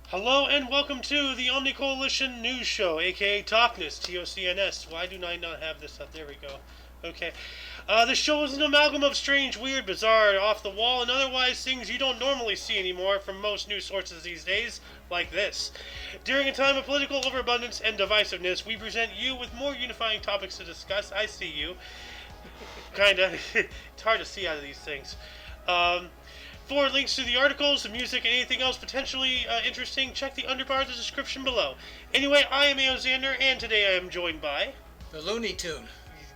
Hello and welcome to the Omni Coalition News Show, aka TOCNS, TOCNS. Why do I not have this up? There we go. Okay. This show is an amalgam of strange, weird, bizarre, off the wall, and otherwise things you don't normally see anymore from most news sources these days, like this. During a time of political overabundance and divisiveness, we present you with more unifying topics to discuss. I see you. Kinda. It's hard to see out of these things. For links to the articles, the music, and anything else potentially interesting, check the underbar of the description below. Anyway, I am Xander, and today I am joined by... The Looney Tune,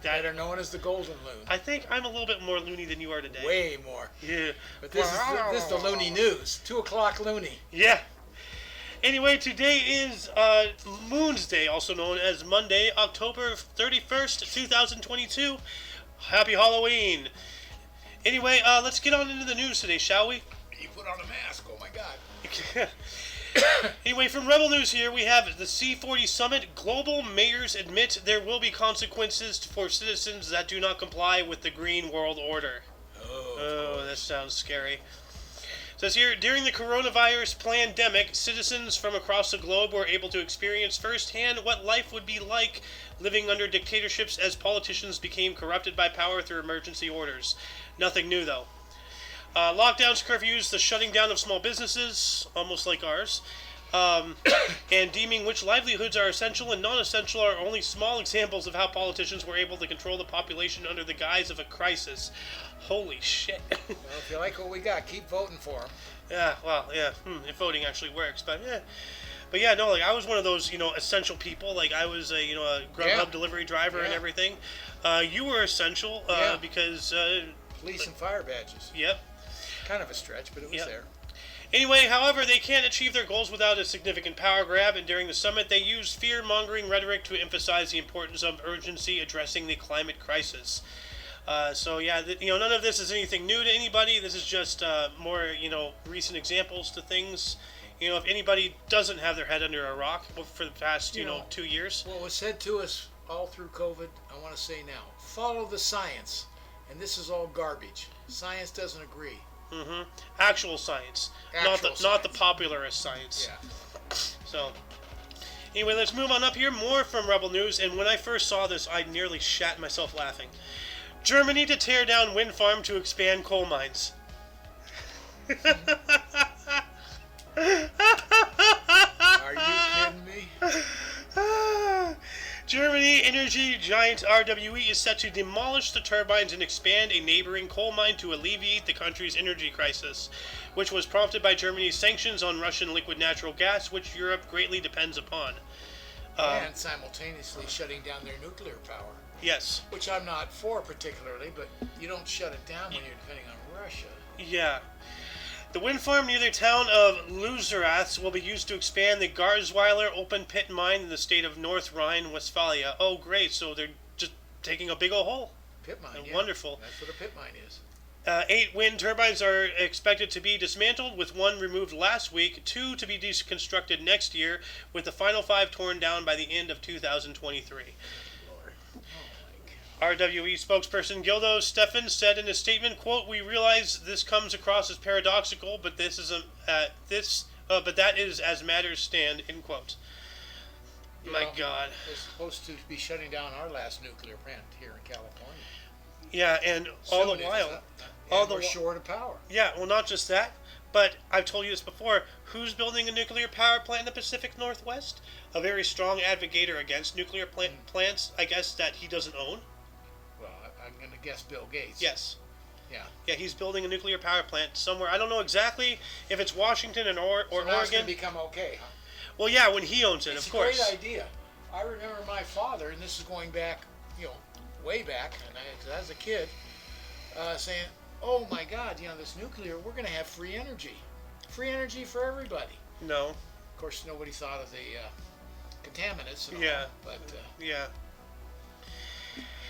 that are known as the Golden Loon. I think I'm a little bit more loony than you are today. Way more. Yeah. But this is the Looney News. 2 o'clock Looney. Yeah. Anyway, today is Moon's Day, also known as Monday, October 31st, 2022. Happy Halloween. Anyway, let's get on into the news today, shall we? You put on a mask, oh my god. Anyway, from Rebel News here, we have the C40 Summit. Global mayors admit there will be consequences for citizens that do not comply with the Green World Order. Oh, that sounds scary. It says here, during the coronavirus pandemic, citizens from across the globe were able to experience firsthand what life would be like living under dictatorships as politicians became corrupted by power through emergency orders. Nothing new, though. Lockdowns, curfews, the shutting down of small businesses, almost like ours, and deeming which livelihoods are essential and non-essential are only small examples of how politicians were able to control the population under the guise of a crisis. Holy shit. Well, if you like what we got, keep voting for them. Yeah, well, yeah, if voting actually works, but yeah. But yeah, no, like I was one of those, essential people. Like I was a Grubhub delivery driver and everything. You were essential because... police and fire badges. Yep. Kind of a stretch, but it was there. Anyway, however, they can't achieve their goals without a significant power grab, and during the summit they used fear-mongering rhetoric to emphasize the importance of urgency addressing the climate crisis. None of this is anything new to anybody. This is just more, recent examples to things. If anybody doesn't have their head under a rock for the past, 2 years. What was said to us all through COVID, I want to say now, follow the science. And this is all garbage. Science doesn't agree. Mm-hmm. Actual science. Not the popularist science. Yeah. So, anyway, let's move on up here. More from Rebel News. And when I first saw this, I nearly shat myself laughing. Germany to tear down wind farm to expand coal mines. Are you kidding me? Germany energy giant RWE is set to demolish the turbines and expand a neighboring coal mine to alleviate the country's energy crisis, which was prompted by Germany's sanctions on Russian liquid natural gas, which Europe greatly depends upon. And simultaneously shutting down their nuclear power. Yes. Which I'm not for particularly, but you don't shut it down when you're depending on Russia. Yeah. The wind farm near the town of Lützerath will be used to expand the Garzweiler open pit mine in the state of North Rhine-Westphalia. Oh, great. So they're just taking a big old hole. Pit mine, Wonderful. That's what a pit mine is. 8 wind turbines are expected to be dismantled, with 1 removed last week, 2 to be deconstructed next year, with the final 5 torn down by the end of 2023. RWE spokesperson Gildo Stefan said in a statement, quote, "We realize this comes across as paradoxical, but but that is as matters stand," end quote. My God. We're supposed to be shutting down our last nuclear plant here in California. Yeah, and all the while... we're short of power. Yeah, well, not just that, but I've told you this before. Who's building a nuclear power plant in the Pacific Northwest? A very strong advocator against nuclear plants, I guess, that he doesn't own. Well, I'm going to guess Bill Gates. Yes. Yeah. Yeah, he's building a nuclear power plant somewhere. I don't know exactly if it's Washington or Oregon. It's going to become okay, huh? Well, yeah, when he owns it, of course. It's a great idea. I remember my father, and this is going back, way back, and as a kid, saying, "Oh my God, this nuclear, we're going to have free energy for everybody." No. Of course, nobody thought of the contaminants and all, but yeah.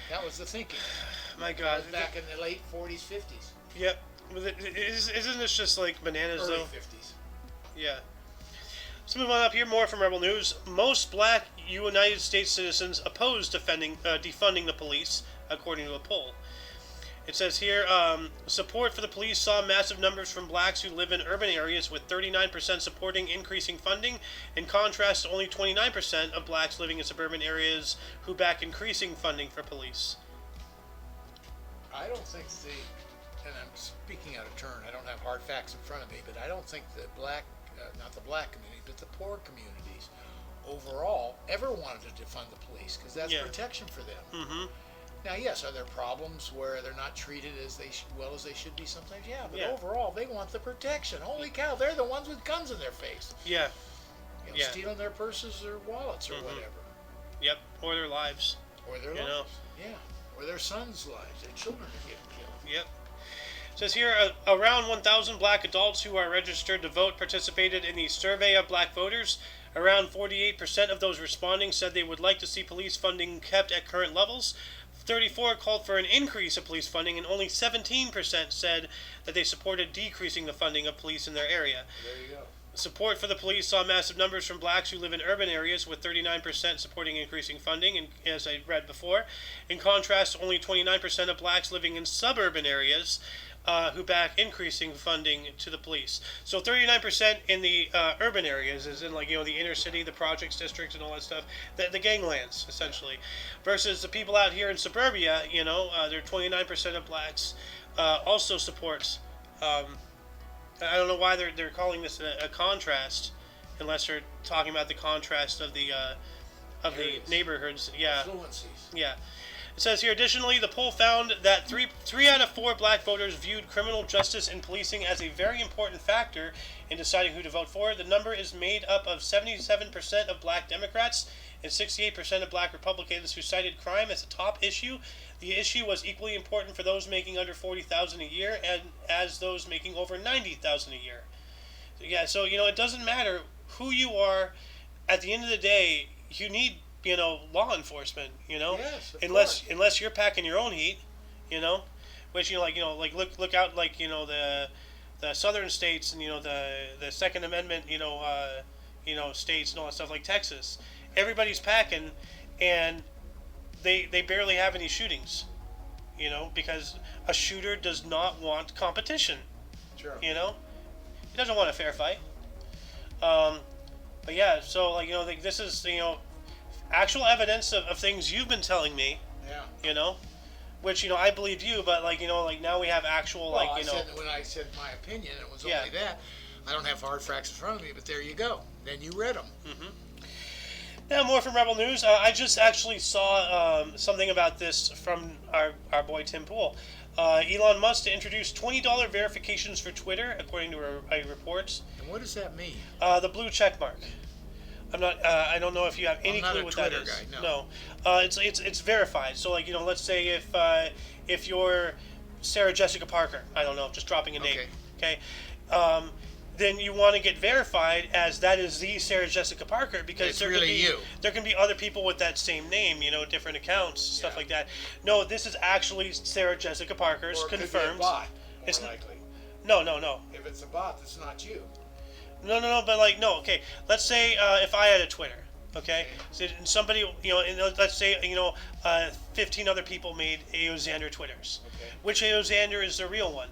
That was the thinking. My God. Back in the late 40s, 50s. Yep. Isn't this just like bananas, Early though? 50s. Yeah. Let's move on up here. More from Rebel News. Most black United States citizens oppose defunding the police, according to a poll. It says here, support for the police saw massive numbers from blacks who live in urban areas, with 39% supporting increasing funding, in contrast to only 29% of blacks living in suburban areas who back increasing funding for police. I don't think and I'm speaking out of turn, I don't have hard facts in front of me, but I don't think the not the black community, but the poor communities overall ever wanted to defund the police, because that's protection for them. Mm-hmm. Now, yes, are there problems where they're not treated as well as they should be sometimes? Yeah, but overall, they want the protection. Holy cow, they're the ones with guns in their face. Yeah. Stealing their purses or wallets or whatever. Yep, or their lives. Or their lives. Yeah, or their sons' lives. Their children are getting killed. Yep. It says here, around 1,000 black adults who are registered to vote participated in the survey of black voters. Around 48% of those responding said they would like to see police funding kept at current levels. 34% called for an increase of police funding, and only 17% said that they supported decreasing the funding of police in their area. There you go. Support for the police saw massive numbers from blacks who live in urban areas, with 39% supporting increasing funding, and as I read before. In contrast, only 29% of blacks living in suburban areas who back increasing funding to the police. So 39% in the urban areas, as in the inner city, the projects districts, and all that stuff, the ganglands essentially, versus the people out here in suburbia. They're 29% of blacks also supports. I don't know why they're calling this a contrast, unless they're talking about the contrast of the neighborhoods. Yeah. Affluencies. Yeah. It says here, additionally, the poll found that three out of 4 black voters viewed criminal justice and policing as a very important factor in deciding who to vote for. The number is made up of 77% of black Democrats and 68% of black Republicans, who cited crime as a top issue. The issue was equally important for those making under $40,000 a year and as those making over $90,000 a year. Yeah, so it doesn't matter who you are. At the end of the day, you need law enforcement, Yes, unless you're packing your own heat, which look out, the southern states and the Second Amendment, states and all that stuff, like Texas. Everybody's packing, and they barely have any shootings, because a shooter does not want competition. Sure. He doesn't want a fair fight. But yeah, so this is actual evidence of things you've been telling me. Yeah. Which I believe you, but now we have actual when I said my opinion, it was only that. I don't have hard facts in front of me, but there you go. Then you read them. Mm-hmm. Now, more from Rebel News. I just actually saw something about this from our boy Tim Pool. Elon Musk to introduce $20 verifications for Twitter, according to a report. And what does that mean? The blue check mark. I'm not. I don't know if you have any clue what that is. Guy, no. It's verified. So let's say if you're Sarah Jessica Parker, I don't know, just dropping a name. Okay. Then you want to get verified as that is the Sarah Jessica Parker, because it's really you. There can be other people with that same name, different accounts, stuff like that. No, this is actually Sarah Jessica Parker's, or it confirmed. Could be a bot, it's likely. No. If it's a bot, it's not you. No, but okay. Let's say if I had a Twitter, okay, so somebody, and let's say 15 other people made Aoxander Twitters. Okay. Which Aoxander is the real one?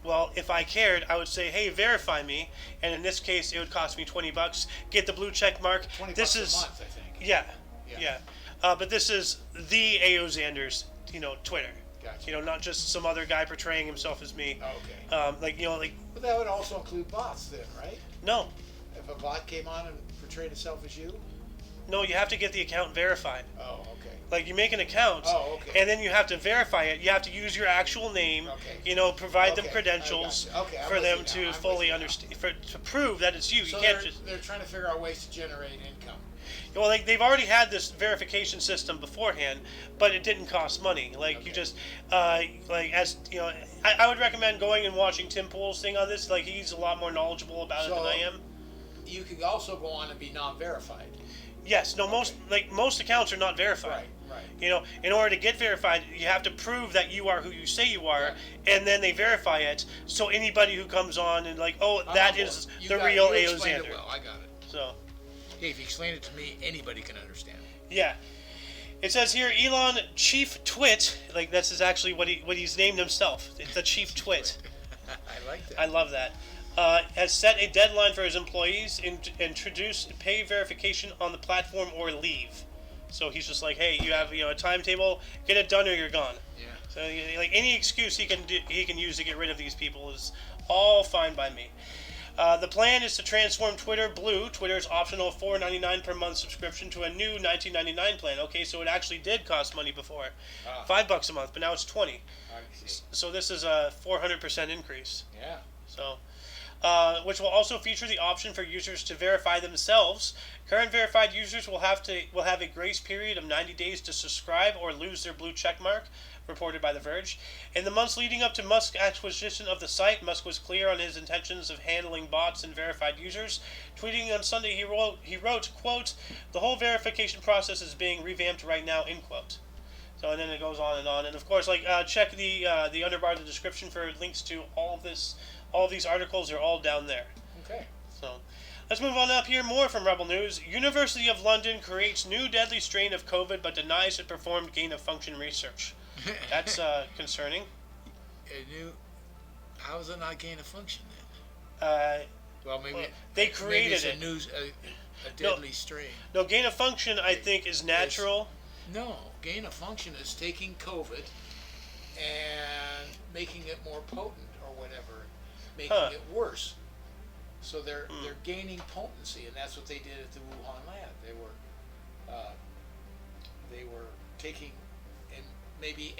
Well, if I cared, I would say, hey, verify me, and in this case, it would cost me $20. Get the blue check mark. $20 this a is month, I think. Yeah. But this is the Aoxander's, Twitter. Gotcha. Not just some other guy portraying himself as me. Okay. But that would also include bots, then, right? No. If a bot came on and portrayed itself as you? No, you have to get the account verified. Oh, okay. You make an account, and then you have to verify it. You have to use your actual name. Okay. Provide them credentials for them to fully understand, to prove that it's you. So you can't just. They're trying to figure out ways to generate income. Well, they've already had this verification system beforehand, but it didn't cost money. You just, I would recommend going and watching Tim Pool's thing on this. He's a lot more knowledgeable about it than I am. You could also go on and be non-verified. Yes. No. Most accounts are not verified. Right. In order to get verified, you have to prove that you are who you say you are, and then they verify it. So anybody who comes on and that is the real Aoxander. Well, I got it. So. Hey, if you explain it to me, anybody can understand. Yeah. It says here, Elon Chief Twit, like this is actually what he's named himself. It's the Chief Twit. I like that. I love that. Has set a deadline for his employees and introduce pay verification on the platform or leave. So he's just like, hey, you have a timetable, get it done or you're gone. Yeah. So like any excuse he can use to get rid of these people is all fine by me. The plan is to transform Twitter Blue, Twitter's optional $4.99 per month subscription, to a new $19.99 plan. Okay, so it actually did cost money before, $5 a month, but now it's $20. I see. So this is a 400% increase. Yeah. So, which will also feature the option for users to verify themselves. Current verified users will have a grace period of 90 days to subscribe or lose their blue check mark, reported by The Verge. In the months leading up to Musk's acquisition of the site, Musk was clear on his intentions of handling bots and verified users. Tweeting on Sunday, he wrote, quote, "The whole verification process is being revamped right now," end quote. So, and then it goes on, and of course, check the underbar of the description for links to all of these articles are all down there. Okay. So, let's move on up here. More from Rebel News. University of London creates new deadly strain of COVID but denies it performed gain-of-function research. That's concerning. How is it not gain of function then? Well, maybe they created maybe it's a deadly strain. No, gain-of-function I think is natural. No, gain of function is taking COVID and making it more potent or whatever, making it worse. So they're gaining potency, and that's what they did at the Wuhan lab. They were taking and maybe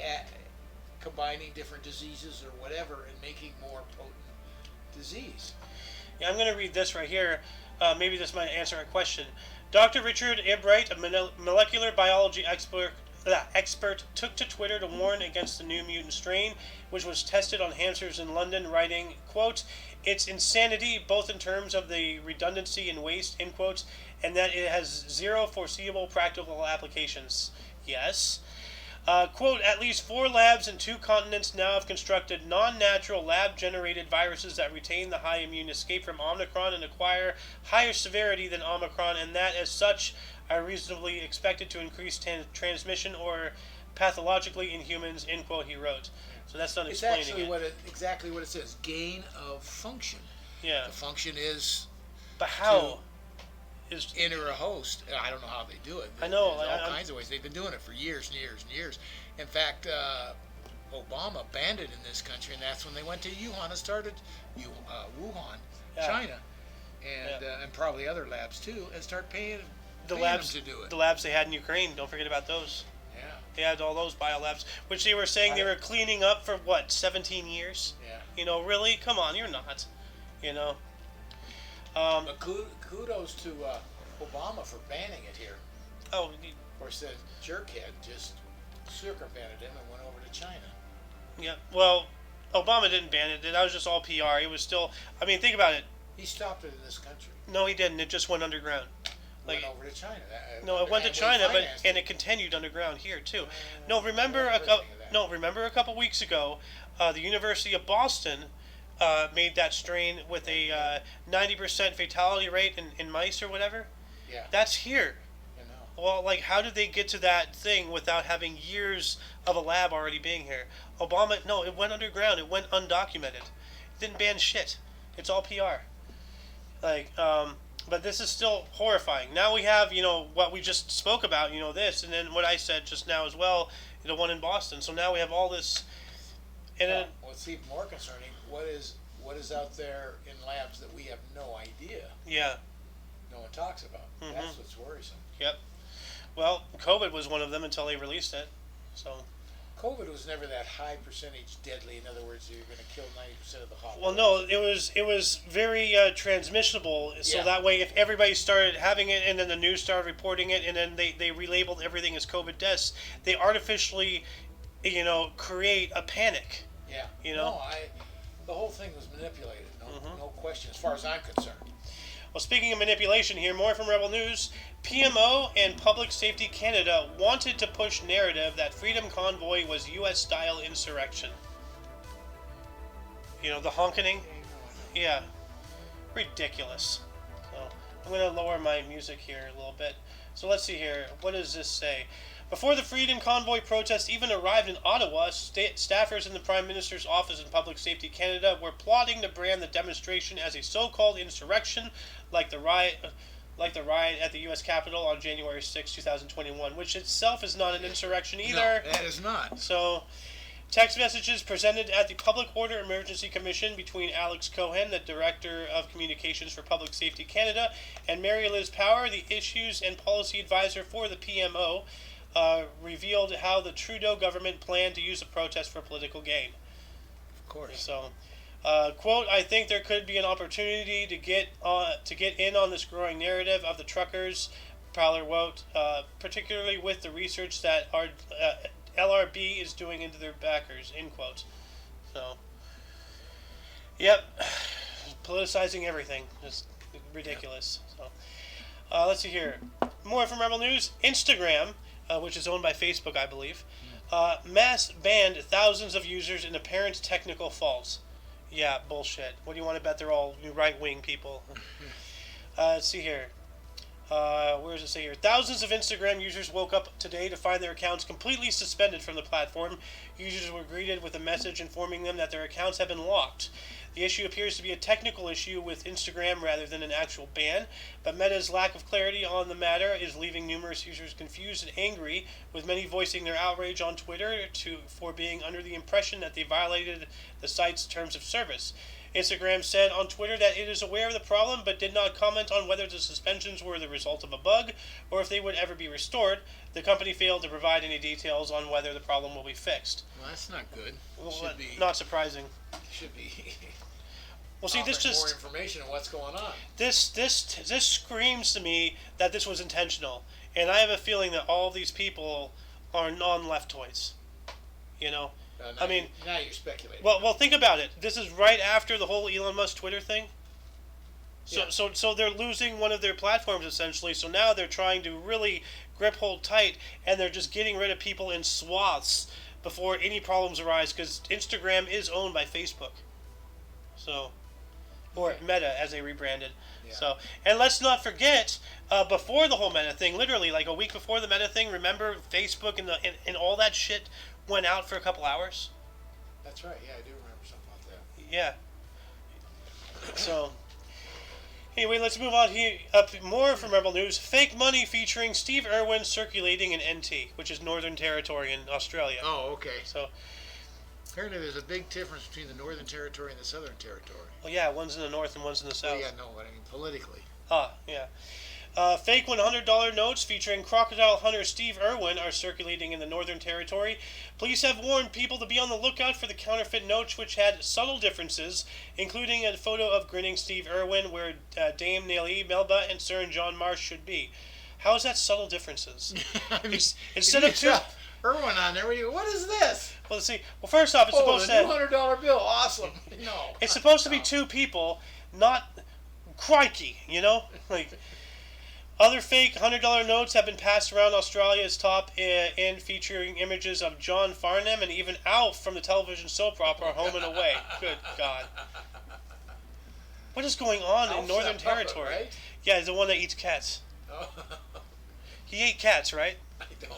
combining different diseases or whatever and making more potent disease. Yeah, I'm going to read this right here. Maybe this might answer a question. Dr. Richard Ebright, a molecular biology expert, took to Twitter to warn against the new mutant strain, which was tested on hamsters in London, writing, quote, "It's insanity, both in terms of the redundancy and waste," end quote, and that it has zero foreseeable practical applications. Yes. Quote, "At least 4 labs in 2 continents now have constructed non-natural lab-generated viruses that retain the high immune escape from Omicron and acquire higher severity than Omicron, and that as such are reasonably expected to increase transmission or pathologically in humans," end quote, he wrote. So that's not explaining it's actually exactly what it says, gain of function. Yeah. The function is but how? Enter a host. I don't know how they do it. I know. There's all kinds of ways. They've been doing it for years and years and years. In fact, Obama banned it in this country, and that's when they went to Wuhan and started Wuhan, China, and probably other labs too, and start paying them to do it. The labs they had in Ukraine. Don't forget about those. Yeah. They had all those biolabs, which they were saying they were cleaning up for 17 years. Yeah. Really? Come on, you're not. But kudos to Obama for banning it here. Oh, of course, the jerkhead just circumvented him and went over to China. Yeah. Well, Obama didn't ban it. That was just all PR. It was still. I mean, think about it. He stopped it in this country. No, he didn't. It just went underground. Went over to China. No, it went to China, and it continued underground here too. Remember a couple weeks ago, the University of Boston made that strain with a 90% fatality rate in mice or whatever. Yeah. That's here. Well, how did they get to that thing without having years of a lab already being here? Obama, no, it went underground. It went undocumented. It didn't ban shit. It's all PR. But this is still horrifying. Now we have, what we just spoke about, this, and then what I said just now as well, the one in Boston. So now we have all this. And then, what's even more concerning, what is out there in labs that we have no idea? Yeah. No one talks about. Mm-hmm. That's what's worrisome. Yep. Well, COVID was one of them until they released it. So. COVID was never that high percentage deadly. In other words, you're going to kill 90% of the population. Well, no, it was very transmissible. So that way, if everybody started having it, and then the news started reporting it, and then they relabeled everything as COVID deaths, they artificially, create a panic. Yeah. No, the whole thing was manipulated. No question, as far as I'm concerned. Well, speaking of manipulation here, more from Rebel News. PMO and Public Safety Canada wanted to push narrative that Freedom Convoy was U.S.-style insurrection. The honking? Yeah. Ridiculous. So, I'm going to lower my music here a little bit. So let's see here. What does this say? Before the Freedom Convoy protest even arrived in Ottawa, staffers in the Prime Minister's Office in Public Safety Canada were plotting to brand the demonstration as a so-called insurrection, like the riot at the U.S. Capitol on January 6, 2021, which itself is not an insurrection either. No, that is not. So, text messages presented at the Public Order Emergency Commission between Alex Cohen, the Director of Communications for Public Safety Canada, and Mary Liz Power, the Issues and Policy Advisor for the PMO, revealed how the Trudeau government planned to use the protest for political gain. Of course. So, quote, I think there could be an opportunity to get in on this growing narrative of the truckers, Prowler wrote, particularly with the research that our LRB is doing into their backers, end quote. So, yep, politicizing everything. Just ridiculous. Yep. So, let's see here. More from Rebel News. Instagram, which is owned by Facebook, I believe, mass banned thousands of users in apparent technical faults. Yeah, bullshit. What do you want to bet they're all right-wing people? Let's see here. Where does it say here? Thousands of Instagram users woke up today to find their accounts completely suspended from the platform. Users were greeted with a message informing them that their accounts have been locked. The issue appears to be a technical issue with Instagram rather than an actual ban, but Meta's lack of clarity on the matter is leaving numerous users confused and angry, with many voicing their outrage on Twitter for being under the impression that they violated the site's terms of service. Instagram said on Twitter that it is aware of the problem, but did not comment on whether the suspensions were the result of a bug or if they would ever be restored. The company failed to provide any details on whether the problem will be fixed. Well, that's not good. Well, not surprising. Should be. Well, see, this just more information on what's going on. This screams to me that this was intentional, and I have a feeling that all these people are non-leftoids. You know. Now you're speculating. Well, think about it. This is right after the whole Elon Musk Twitter thing. So they're losing one of their platforms essentially. So now they're trying to really grip hold tight, and they're just getting rid of people in swaths before any problems arise. Because Instagram is owned by Facebook, or Meta as they rebranded. Yeah. So, and let's not forget, before the whole Meta thing, literally like a week before the Meta thing, remember Facebook and all that shit went out for a couple hours. That's right. Yeah, I do remember something like that. Yeah. So, anyway, let's move on here. Up more from Rebel News. Fake money featuring Steve Irwin circulating in NT, which is Northern Territory in Australia. Oh, okay. So, apparently there's a big difference between the Northern Territory and the Southern Territory. Well, yeah, one's in the north and one's in the south. Well, yeah, no, but I mean politically. Yeah. Fake $100 notes featuring crocodile hunter Steve Irwin are circulating in the Northern Territory. Police have warned people to be on the lookout for the counterfeit notes, which had subtle differences, including a photo of grinning Steve Irwin where Dame Nellie Melba and Sir John Marsh should be. How is that subtle differences? I mean, Instead of two... Irwin on there, what is this? Well, let's see. Well, first off, it's supposed to... $200 bill, awesome. No. It's supposed to be two people, not... Crikey, you know? Like... Other fake $100 notes have been passed around Australia's top end, featuring images of John Farnham and even Alf from the television soap opera Home and Away. Good God. What is going on in Northern Territory? Right? Yeah, he's the one that eats cats. Oh. He ate cats, right?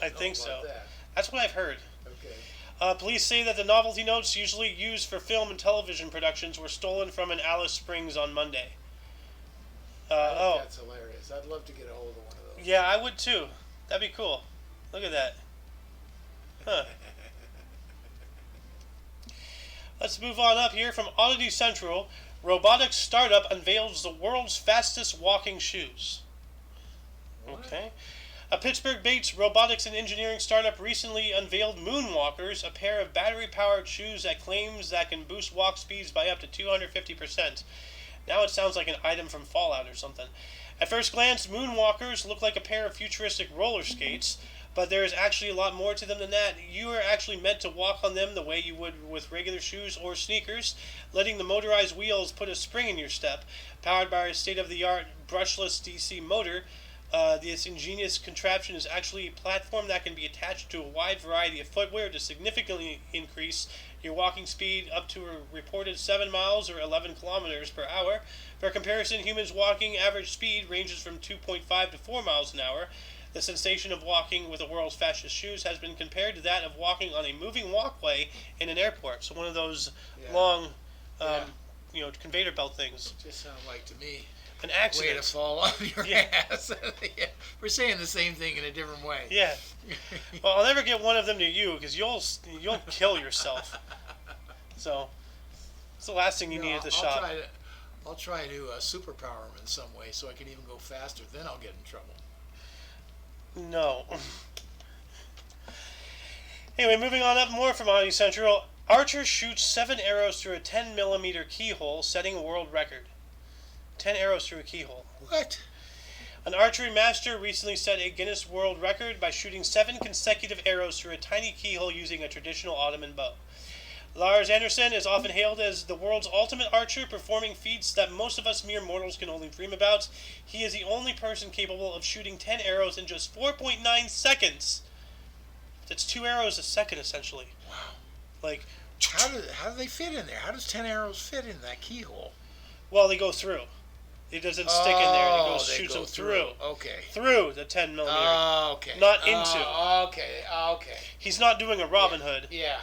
I think so. That. That's what I've heard. Okay. Police say that the novelty notes usually used for film and television productions were stolen from an Alice Springs on Monday. That's hilarious. I'd love to get a hold of one of those. Yeah, I would too. That'd be cool. Look at that. Huh. Let's move on up here from Oddity Central. Robotics startup unveils the world's fastest walking shoes. What? Okay. A Pittsburgh-based robotics and engineering startup recently unveiled Moonwalkers, a pair of battery-powered shoes that claims that can boost walk speeds by up to 250%. Now it sounds like an item from Fallout or something. At first glance, Moonwalkers look like a pair of futuristic roller skates, but there is actually a lot more to them than that. You are actually meant to walk on them the way you would with regular shoes or sneakers, letting the motorized wheels put a spring in your step. Powered by a state-of-the-art brushless DC motor, this ingenious contraption is actually a platform that can be attached to a wide variety of footwear to significantly increase your walking speed up to a reported 7 miles or 11 kilometers per hour. For comparison, humans' walking average speed ranges from 2.5 to 4 miles an hour. The sensation of walking with the world's fastest shoes has been compared to that of walking on a moving walkway in an airport. So one of those long, conveyor belt things. Just sounds like to me an accident. Way to fall on your ass. We're saying the same thing in a different way. Yeah. Well, I'll never get one of them to you because you'll kill yourself. So it's the last thing you need at the shop. I'll try to superpower him in some way so I can even go faster. Then I'll get in trouble. No. Anyway, moving on up more from Omni Central. Archer shoots 7 arrows through a 10mm keyhole, setting a world record. 10 arrows through a keyhole. What? An archery master recently set a Guinness World Record by shooting 7 consecutive arrows through a tiny keyhole using a traditional Ottoman bow. Lars Anderson is often hailed as the world's ultimate archer, performing feats that most of us mere mortals can only dream about. He is the only person capable of shooting 10 arrows in just 4.9 seconds. That's 2 arrows a second, essentially. Wow. Like, how do they fit in there? How does 10 arrows fit in that keyhole? Well, they go through. It doesn't stick in there. It shoots them through. Okay. Through the 10mm. Okay. Not into. Okay. He's not doing a Robin Hood. Yeah.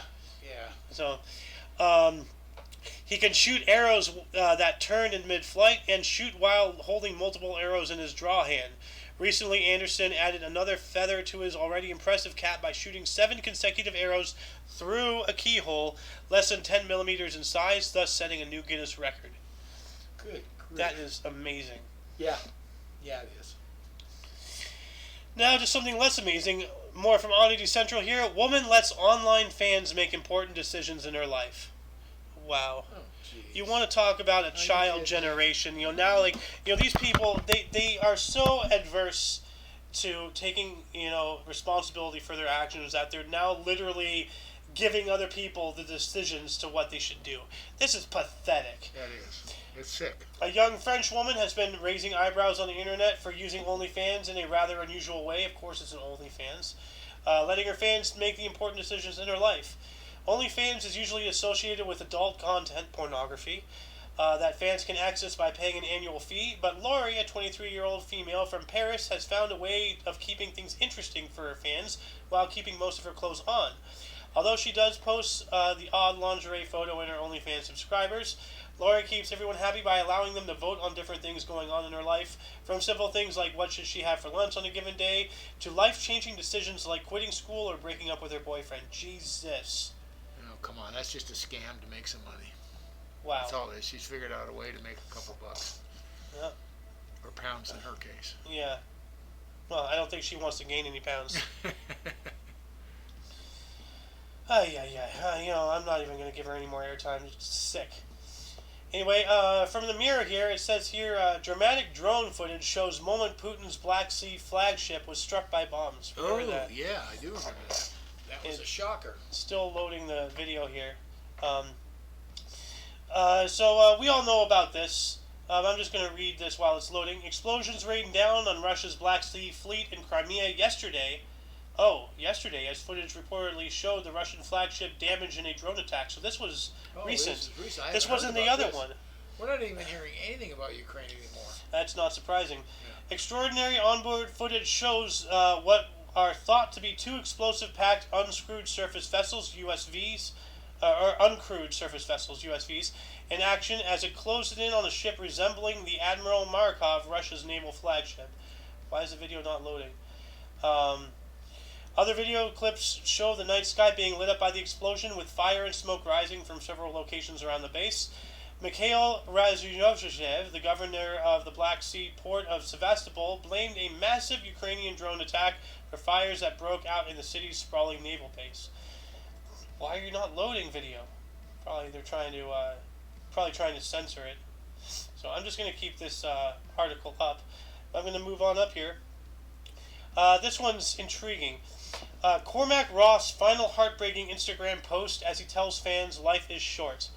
So, he can shoot arrows that turn in mid-flight and shoot while holding multiple arrows in his draw hand. Recently, Anderson added another feather to his already impressive cap by shooting 7 consecutive arrows through a keyhole less than 10 millimeters in size, thus setting a new Guinness record. Good. That is amazing. Yeah, it is. Now to something less amazing, more from Oddity Central here. Woman lets online fans make important decisions in her life. Wow. Oh, geez. You want to talk about a child generation. Now, these people, they are so adverse to taking, responsibility for their actions that they're now literally giving other people the decisions to what they should do. This is pathetic. That is. It's sick. A young French woman has been raising eyebrows on the internet for using OnlyFans in a rather unusual way. Of course, it's an OnlyFans. Letting her fans make the important decisions in her life. OnlyFans is usually associated with adult content, pornography, that fans can access by paying an annual fee. But Laurie, a 23-year-old female from Paris, has found a way of keeping things interesting for her fans while keeping most of her clothes on. Although she does post the odd lingerie photo in her OnlyFans subscribers, Laurie keeps everyone happy by allowing them to vote on different things going on in her life, from simple things like what should she have for lunch on a given day, to life-changing decisions like quitting school or breaking up with her boyfriend. Jesus. Come on, that's just a scam to make some money. Wow. That's all it is. She's figured out a way to make a couple bucks. Yeah. Or pounds in her case. Yeah. Well, I don't think she wants to gain any pounds. I'm not even going to give her any more airtime. It's sick. Anyway, from the Mirror here, it says here, dramatic drone footage shows moment Putin's Black Sea flagship was struck by bombs. Remember that? Yeah, I do remember that. That was a shocker. Still loading the video here. So we all know about this. I'm just going to read this while it's loading. Explosions rained down on Russia's Black Sea fleet in Crimea yesterday. Yesterday, as footage reportedly showed the Russian flagship damaged in a drone attack. So this was recent. This wasn't the other one. We're not even hearing anything about Ukraine anymore. That's not surprising. Yeah. Extraordinary onboard footage shows what are thought to be 2 explosive-packed unscrewed surface vessels, USVs, or uncrewed surface vessels, USVs, in action as it closed in on a ship resembling the Admiral Markov, Russia's naval flagship. Why is the video not loading? Other video clips show the night sky being lit up by the explosion, with fire and smoke rising from several locations around the base. Mikhail Razumov, the governor of the Black Sea port of Sevastopol, blamed a massive Ukrainian drone attack for fires that broke out in the city's sprawling naval base. Why are you not loading video? Probably they're trying to censor it. So I'm just going to keep this article up. I'm going to move on up here. This one's intriguing. Cormac Ross' final heartbreaking Instagram post as he tells fans life is short.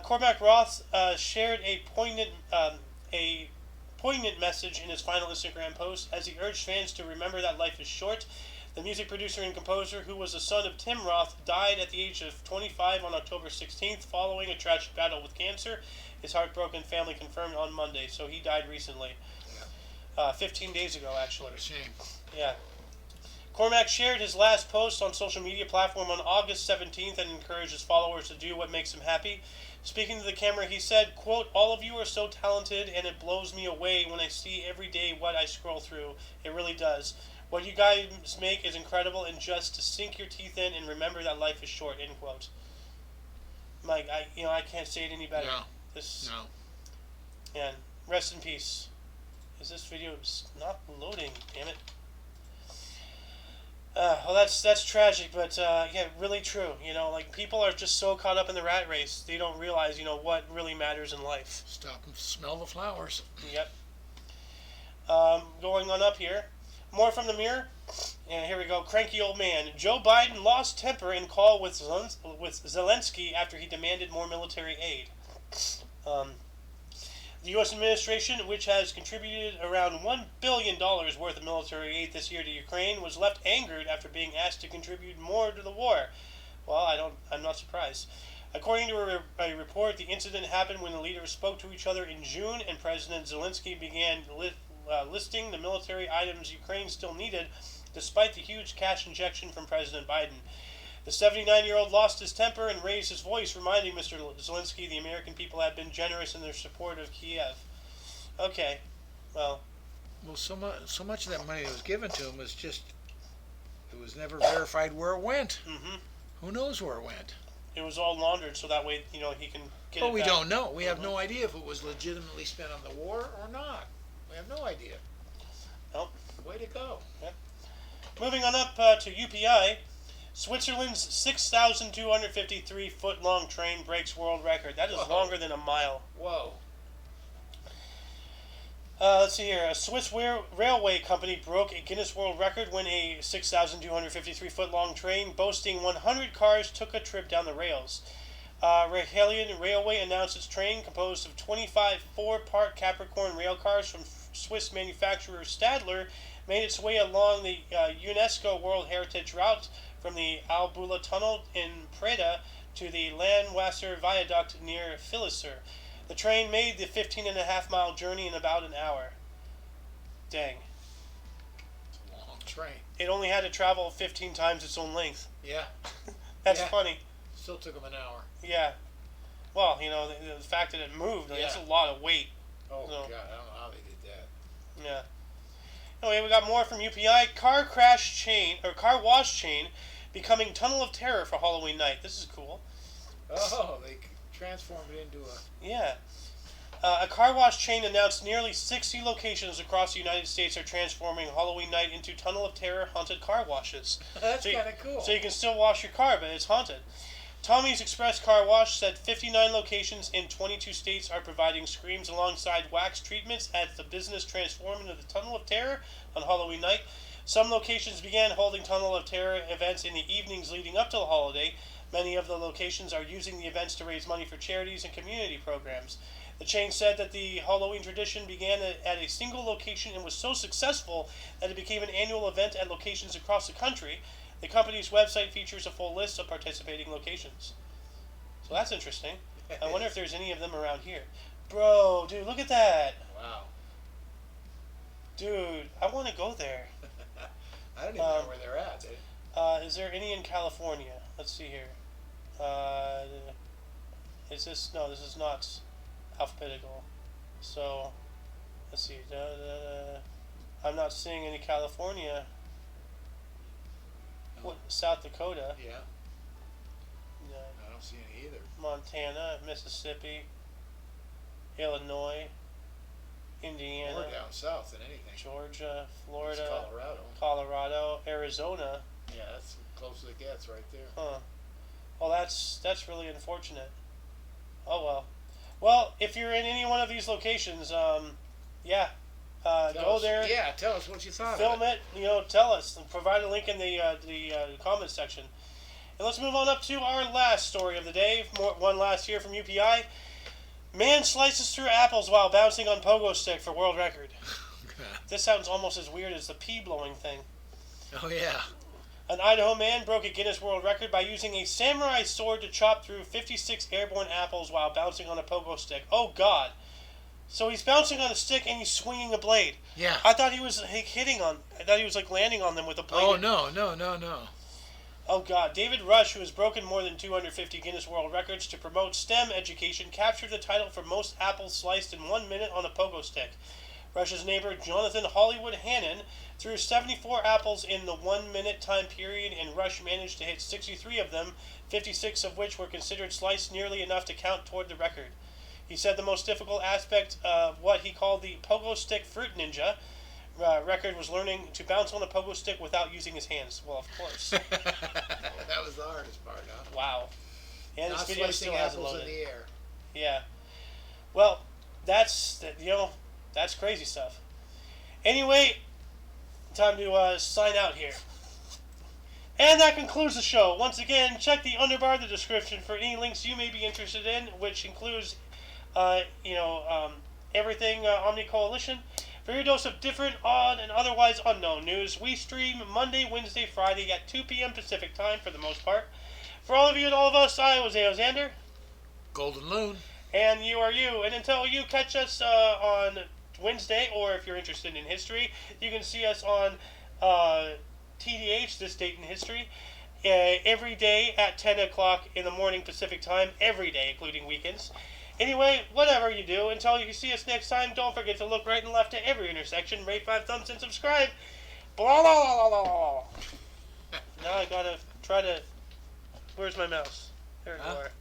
Cormac Ross shared a poignant message in his final Instagram post as he urged fans to remember that life is short. The music producer and composer, who was the son of Tim Roth, died at the age of 25 on October 16th following a tragic battle with cancer. His heartbroken family confirmed on Monday, so he died recently. 15 days ago, actually. What a shame. Yeah. Cormac shared his last post on social media platform on August 17th and encouraged his followers to do what makes him happy. Speaking to the camera, he said, quote, "All of you are so talented, and it blows me away when I see every day what I scroll through. It really does. What you guys make is incredible, and just to sink your teeth in and remember that life is short," end quote. Mike, I can't say it any better. No. And rest in peace. Is this video not loading? Damn it. Well, that's tragic, but yeah, really true. Like people are just so caught up in the rat race, they don't realize, what really matters in life. Stop and smell the flowers. Yep. Going on up here, more from the Mirror, and here we go. Cranky old man. Joe Biden lost temper in call with Zelensky after he demanded more military aid. The U.S. administration, which has contributed around $1 billion worth of military aid this year to Ukraine, was left angered after being asked to contribute more to the war. Well, I'm not surprised. According to a report, the incident happened when the leaders spoke to each other in June, and President Zelensky began listing the military items Ukraine still needed, despite the huge cash injection from President Biden. The 79-year-old lost his temper and raised his voice, reminding Mr. Zelensky the American people have been generous in their support of Kiev. Okay, well, so much of that money that was given to him was just, it was never verified where it went. Mm-hmm. Who knows where it went? It was all laundered, so that way, he can get it But we back. don't know. We have no idea if it was legitimately spent on the war or not. We have no idea. Nope. Way to go. Yep. Moving on up to UPI. Switzerland's 6,253-foot-long train breaks world record. That is longer than a mile. Whoa. Let's see here. A Swiss railway company broke a Guinness World Record when a 6,253-foot-long train boasting 100 cars took a trip down the rails. Rahelian Railway announced its train, composed of 25 four-part Capricorn rail cars from Swiss manufacturer Stadler, made its way along the UNESCO World Heritage Route from the Albula Tunnel in Preda to the Landwasser Viaduct near Philosser. The train made the 15.5-mile journey in about an hour. Dang. It's a long train. It only had to travel 15 times its own length. Yeah. That's funny. Still took them an hour. Yeah. Well, the fact that it moved, that's a lot of weight. Oh, God, I don't know how they did that. Yeah. Anyway, we got more from UPI. Car wash chain becoming tunnel of terror for Halloween night. This is cool. Oh, they transformed it into a... Yeah. A car wash chain announced nearly 60 locations across the United States are transforming Halloween night into tunnel of terror haunted car washes. That's kind of cool. So you can still wash your car, but it's haunted. Tommy's Express Car Wash said 59 locations in 22 states are providing screams alongside wax treatments as the business transformed into the Tunnel of Terror on Halloween night. Some locations began holding Tunnel of Terror events in the evenings leading up to the holiday. Many of the locations are using the events to raise money for charities and community programs. The chain said that the Halloween tradition began at a single location and was so successful that it became an annual event at locations across the country. The company's website features a full list of participating locations. So that's interesting. I wonder if there's any of them around here. Bro, dude, look at that. Wow. Dude, I want to go there. I don't even know where they're at. Is there any in California? Let's see here. Is this... No, this is not alphabetical. So, let's see. I'm not seeing any California. What, South Dakota? Yeah. No. I don't see any either. Montana, Mississippi, Illinois, Indiana, More down south than anything. Georgia, Florida, It's Colorado, Arizona. Yeah, that's as close as it gets right there. Huh. Well, that's really unfortunate. Oh well. Well, if you're in any one of these locations, yeah, go there. Yeah, tell us what you thought. Film it. Tell us. And provide a link in the comments section. And let's move on up to our last story of the day. One last here from UPI. Man slices through apples while bouncing on pogo stick for world record. This sounds almost as weird as the pea blowing thing. Oh yeah. An Idaho man broke a Guinness World Record by using a samurai sword to chop through 56 airborne apples while bouncing on a pogo stick. Oh God. So he's bouncing on a stick and he's swinging a blade. Yeah. I thought he was landing on them with a blade. Oh, no. Oh God! David Rush, who has broken more than 250 Guinness World Records to promote STEM education, captured the title for most apples sliced in 1 minute on a pogo stick. Rush's neighbor Jonathan Hollywood Hannon threw 74 apples in the 1 minute time period, and Rush managed to hit 63 of them, 56 of which were considered sliced, nearly enough to count toward the record. He said the most difficult aspect of what he called the pogo stick fruit ninja record was learning to bounce on a pogo stick without using his hands. Well, of course. That was the hardest part, huh? Wow. And Not this video slicing still has it apples loaded. in the air. Yeah. Well, that's crazy stuff. Anyway, time to sign out here. And that concludes the show. Once again, check the underbar of the description for any links you may be interested in, which includes, everything Omni Coalition. For your dose of different, odd, and otherwise unknown news, we stream Monday, Wednesday, Friday at 2 p.m. Pacific time for the most part. For all of you and all of us, I was Xander. Golden Loon. And you are you. And until you catch us on Wednesday, or if you're interested in history, you can see us on TDH, This Date in History, every day at 10 o'clock in the morning Pacific time, every day, including weekends. Anyway, whatever you do, until you see us next time, don't forget to look right and left at every intersection, rate 5 thumbs, and subscribe. Blah, blah, blah, blah, blah. Now I gotta try to... Where's my mouse? There you are.